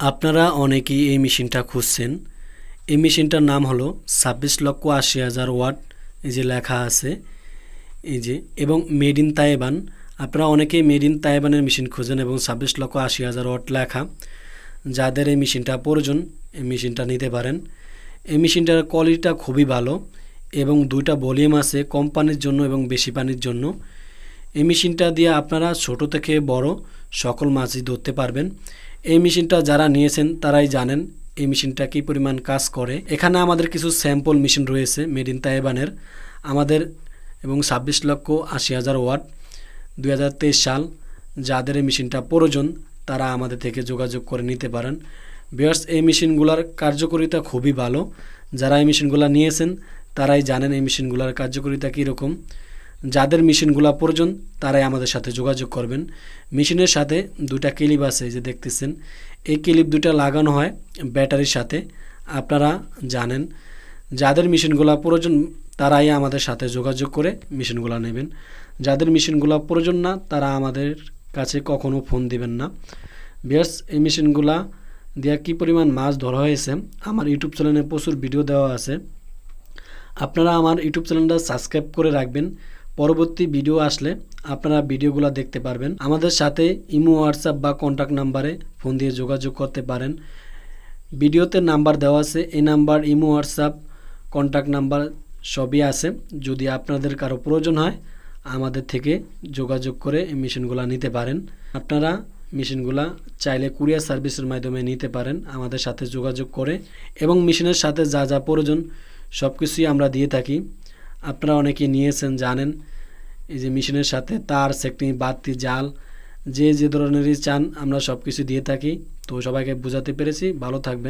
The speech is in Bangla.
আপনারা অনেকেই এই মেশিনটা খুঁজছেন। এই মেশিনটার নাম হলো 26,80,000 ওয়াট। এই যে লেখা আছে এই যে, এবং মেড ইন তাইওয়ান। আপনারা অনেকেই মেড ইন তাইওয়ানের মেশিন খুঁজেন এবং 26,80,000 ওয়াট লেখা। যাদের এই মেশিনটা প্রয়োজন এই মেশিনটা নিতে পারেন। এই মেশিনটার কোয়ালিটিটা খুবই ভালো এবং দুইটা ভলিউম আছে, কম পানির জন্য এবং বেশি পানির জন্য। এই মেশিনটা দিয়ে আপনারা ছোট থেকে বড় সকল মাছই ধরতে পারবেন। এই মেশিনটা যারা নিয়েছেন তারাই জানেন এই মেশিনটা কী পরিমাণ কাজ করে। এখানে আমাদের কিছু স্যাম্পল মেশিন রয়েছে মেড ইন তাইওয়ানের আমাদের, এবং 26,80,000 ওয়াট 2023 সাল। যাদের এই মেশিনটা প্রয়োজন তারা আমাদের থেকে যোগাযোগ করে নিতে পারেন। ভিউয়ার্স, এই মেশিনগুলোর কার্যকারিতা খুবই ভালো। যারা এই মেশিনগুলো নিয়েছেন তারাই জানেন এই মেশিনগুলোর কার্যকারিতা কীরকম। যাদের মেশিনগুলো প্রয়োজন তারাই আমাদের সাথে যোগাযোগ করবেন। মেশিনের সাথে দুটা ক্লিপ আছে যে দেখতেছেন, এই ক্লিপ দুটা লাগানো হয় ব্যাটারির সাথে। আপনারা জানেন যাদের মেশিনগুলো প্রয়োজন তারাই আমাদের সাথে যোগাযোগ করে মেশিনগুলো নেবেন। যাদের মেশিনগুলো প্রয়োজন না তারা আমাদের কাছে কখনো ফোন দিবেন না। ভিউয়ার্স, এই মেশিনগুলা দিয়ে কী পরিমাণ মাছ ধরা হয়েছে আমার ইউটিউব চ্যানেলে প্রচুর ভিডিও দেওয়া আছে। আপনারা আমার ইউটিউব চ্যানেলটা সাবস্ক্রাইব করে রাখবেন। পরবর্তী ভিডিও আসলে আপনারা ভিডিওগুলো দেখতে পারবেন। আমাদের সাথে ইমো, হোয়াটসঅ্যাপ বা কন্ট্যাক্ট নাম্বারে ফোন দিয়ে যোগাযোগ করতে পারেন। ভিডিওতে নাম্বার দেওয়া আছে, এই number imo, WhatsApp, contact number সবই আছে। যদি আপনাদের কারো প্রয়োজন হয় আমাদের থেকে যোগাযোগ করে এই মেশিনগুলো নিতে পারেন। আপনারা মেশিনগুলা চাইলে কুরিয়ার সার্ভিসের মাধ্যমে নিতে পারেন আমাদের সাথে যোগাযোগ করে, এবং মেশিনের সাথে যা যা প্রয়োজন সব কিছুই আমরা দিয়ে থাকি। আপনারা অনেকে নিয়েছেন জানেন, এই যে মেশিনের সাথে তার, সেকনি, বাতি, জাল যে যে ধরনেরই চান আমরা সব কিছু দিয়ে থাকি। তো সবাইকে বোঝাতে পেরেছি। ভালো থাকবেন।